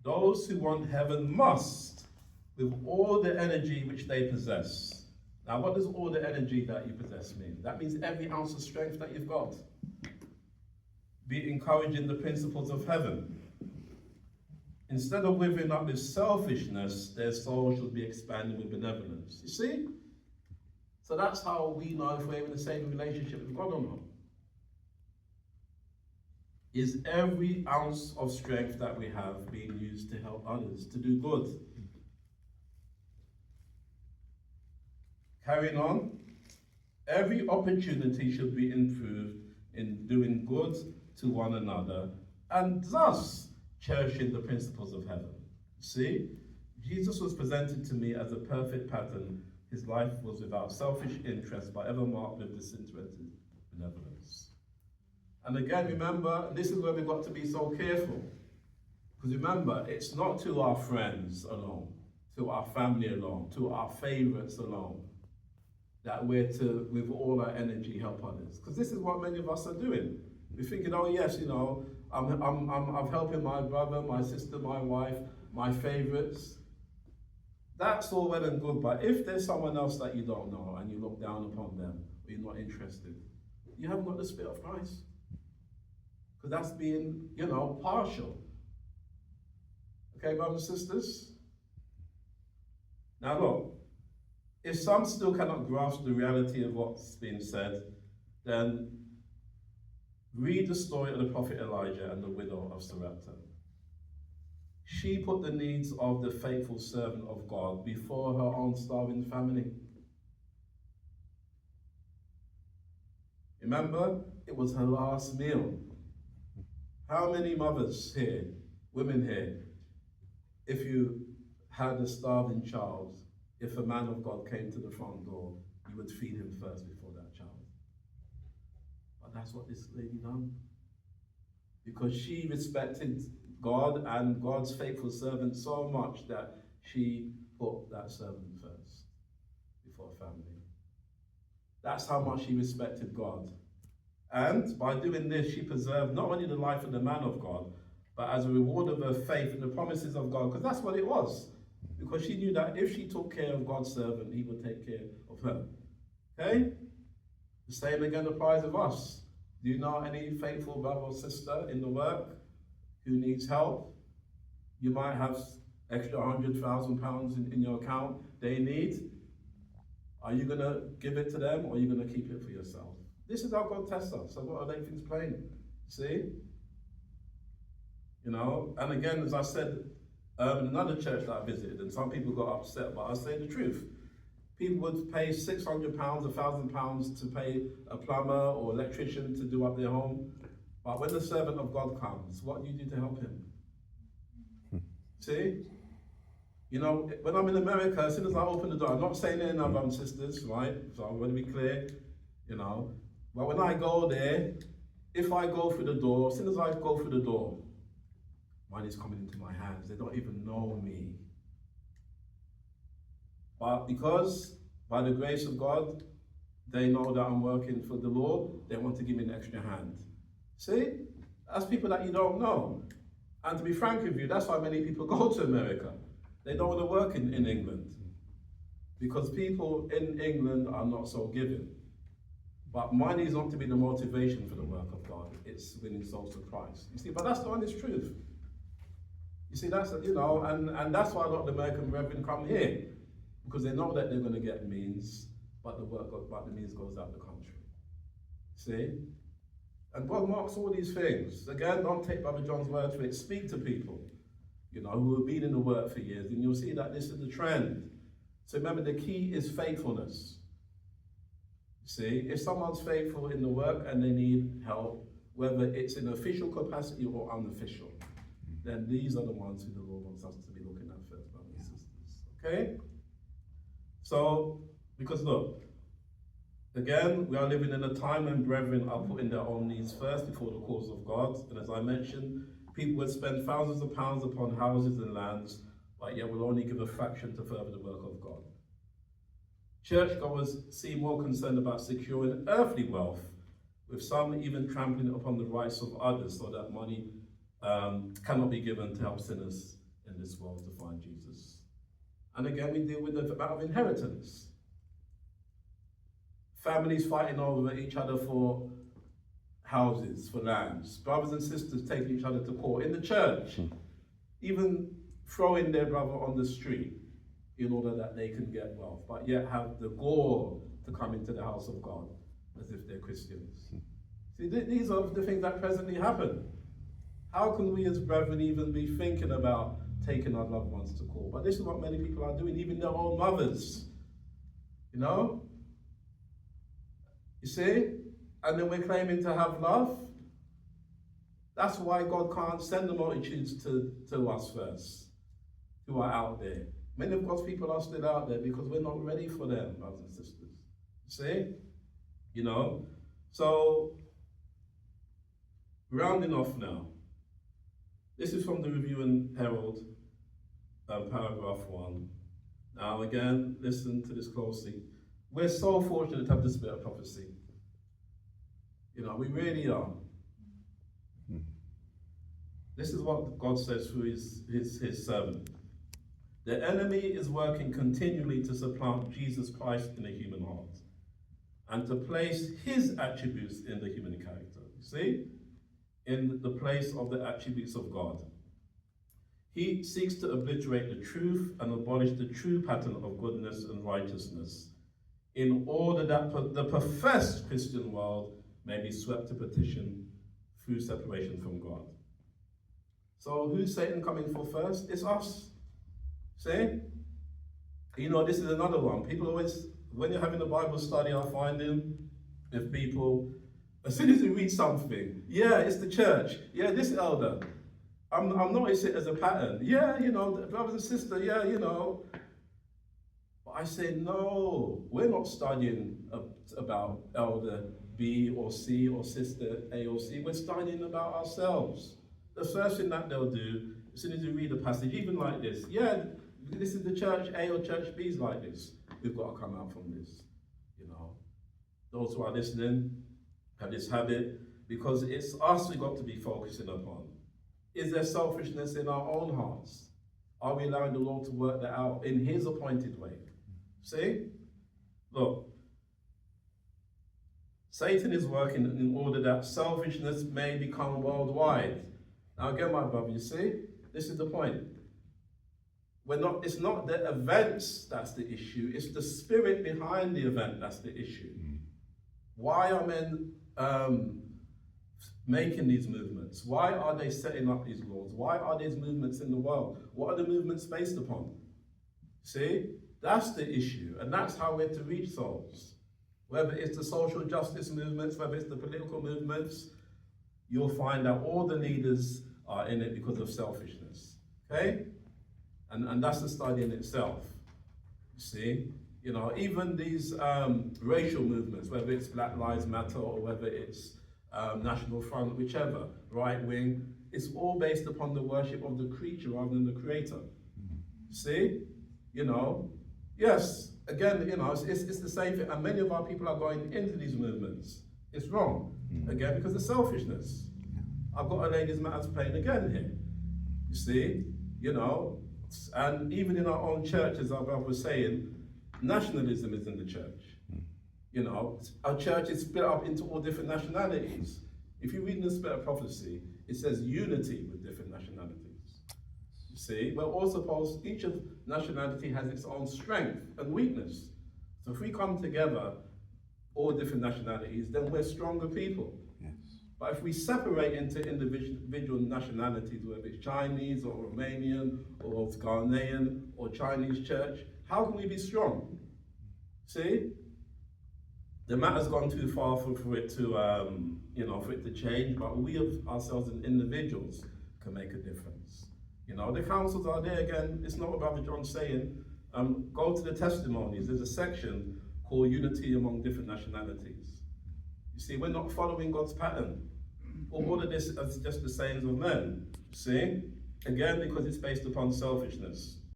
Those who want heaven must, with all the energy which they possess. Now, what does all the energy that you possess mean? That means every ounce of strength that you've got. Be encouraging the principles of heaven. Instead of withering up with selfishness, their soul should be expanding with benevolence. You see? So that's how we know if we're in the same relationship with God or not. Is every ounce of strength that we have being used to help others, to do good? Carrying on, every opportunity should be improved in doing good to one another and thus cherishing the principles of heaven. See, Jesus was presented to me as a perfect pattern. His life was without selfish interest, but ever marked with disinterested benevolence. And again, remember, this is where we've got to be so careful. Because remember, it's not to our friends alone, to our family alone, to our favorites alone, that we're to, with all our energy, help others. Because this is what many of us are doing. We're thinking, oh yes, you know, I'm helping my brother, my sister, my wife, my favorites. That's all well and good, but if there's someone else that you don't know and you look down upon them, or you're not interested, you haven't got the Spirit of Christ. Because that's being, you know, partial. Okay, brothers and sisters? Now look, if some still cannot grasp the reality of what's being said, then read the story of the prophet Elijah and the widow of Sarepta. She put the needs of the faithful servant of God before her own starving family. Remember, it was her last meal. How many mothers here, women here, if you had a starving child, if a man of God came to the front door, you would feed him first before that child? But that's what this lady done. Because she respected God and God's faithful servant so much that she put that servant first before family. That's how much she respected God. And by doing this, she preserved not only the life of the man of God, but as a reward of her faith in the promises of God, because that's what it was. Because she knew that if she took care of God's servant, he would take care of her. Okay? The same again applies of us. Do you know any faithful brother or sister in the work who needs help? You might have extra £100,000 in your account they need. Are you going to give it to them, or are you going to keep it for yourself? This is how God tests us. So what are they things plain? See? You know, and again, as I said, in another church that I visited, and some people got upset, but I'll say the truth. People would pay £600, £1,000 to pay a plumber or electrician to do up their home. But when the servant of God comes, what do you do to help him? See? You know, when I'm in America, as soon as I open the door, I'm not saying they're not brothers and sisters, right? So I'm going to be clear, you know. But when I go there, if I go through the door, as soon as I go through the door, money's coming into my hands. They don't even know me. But because, by the grace of God, they know that I'm working for the Lord, they want to give me an extra hand. See? That's people that you don't know. And to be frank with you, that's why many people go to America. They don't want to work in England. Because people in England are not so giving. But money is not to be the motivation for the work of God. It's winning souls to Christ. You see, but that's the honest truth. You see, that's, you know, and that's why a lot of the American brethren come here. Because they know that they're going to get means, but the means goes out the country. See? And God marks all these things. Again, don't take Brother John's word for it. Speak to people, you know, who have been in the work for years, and you'll see that this is the trend. So remember, the key is faithfulness. See, if someone's faithful in the work and they need help, whether it's in official capacity or unofficial, then these are the ones who the Lord wants us to be looking at first, brothers and sisters. Okay? So, because look, again, we are living in a time when brethren are putting their own needs first before the cause of God. And as I mentioned, people would spend thousands of pounds upon houses and lands, but yet will only give a fraction to further the work of God. Churchgoers seem more concerned about securing earthly wealth, with some even trampling upon the rights of others so that money cannot be given to help sinners in this world to find Jesus. And again, we deal with the matter of inheritance. Families fighting over each other for houses, for lands. Brothers and sisters taking each other to court. In the church, even throwing their brother on the street in order that they can get wealth, but yet have the gall to come into the house of God as if they're Christians. See, these are the things that presently happen. How can we as brethren even be thinking about taking our loved ones to court? But this is what many people are doing, even their own mothers. You know? You see? And then we're claiming to have love. That's why God can't send the multitudes to us first, who are out there. Many of God's people are still out there because we're not ready for them, brothers and sisters. You see? You know? So, rounding off now. This is from the Review and Herald, paragraph 1. Now again, listen to this closely. We're so fortunate to have the spirit of prophecy. You know, we really are. This is what God says through his servant. The enemy is working continually to supplant Jesus Christ in the human heart and to place his attributes in the human character. You see? In the place of the attributes of God. He seeks to obliterate the truth and abolish the true pattern of goodness and righteousness in order that the professed Christian world may be swept to perdition through separation from God. So who's Satan coming for first? It's us. See? You know, this is another one. People always, when you're having a Bible study, I'm finding with people, as soon as you read something, yeah, it's the church. Yeah, this elder. I'm noticing it as a pattern. Yeah, you know, brothers and sisters, yeah, you know. But I say, no, we're not studying about elder B or C or sister A or C. We're studying about ourselves. The first thing that they'll do, as soon as you read a passage, even like this, yeah, this is the church A or church B is like this. We've got to come out from this, you know. Those who are listening have this habit, because it's us we've got to be focusing upon. Is there selfishness in our own hearts? Are we allowing the Lord to work that out in his appointed way? See? Look. Satan is working in order that selfishness may become worldwide. Now again, my brother, you see? This is the point. It's not the events that's the issue, it's the spirit behind the event that's the issue. Why are men making these movements? Why are they setting up these laws? Why are these movements in the world? What are the movements based upon? See? That's the issue, and that's how we're to reach souls. Whether it's the social justice movements, whether it's the political movements, you'll find that all the leaders are in it because of selfishness. Okay? And that's the study in itself. You see? You know, even these racial movements, whether it's Black Lives Matter or whether it's National Front, whichever, right wing, it's all based upon the worship of the creature rather than the creator. See? You know? Yes, again, you know, it's the same thing. And many of our people are going into these movements. It's wrong. Again, because of selfishness. I've got a ladies' matters playing again here. You see? You know? And even in our own church, as our brother was saying, nationalism is in the church. You know, our church is split up into all different nationalities. If you read in the Spirit of Prophecy, it says unity with different nationalities. You see, we're all supposed, each of nationality has its own strength and weakness. So if we come together, all different nationalities, then we're stronger people. Yes. But if we separate into individual nationalities, whether it's Chinese or Romanian or Ghanaian or Chinese church, how can we be strong? See? The matter's gone too far for it to, you know, for it to change, but we ourselves as individuals can make a difference. You know, the councils are there again. It's not what Brother John's saying. Go to the testimonies. There's a section called Unity Among Different Nationalities. You see, we're not following God's pattern. All of this is just the sayings of men. See? Again, because it's based upon selfishness.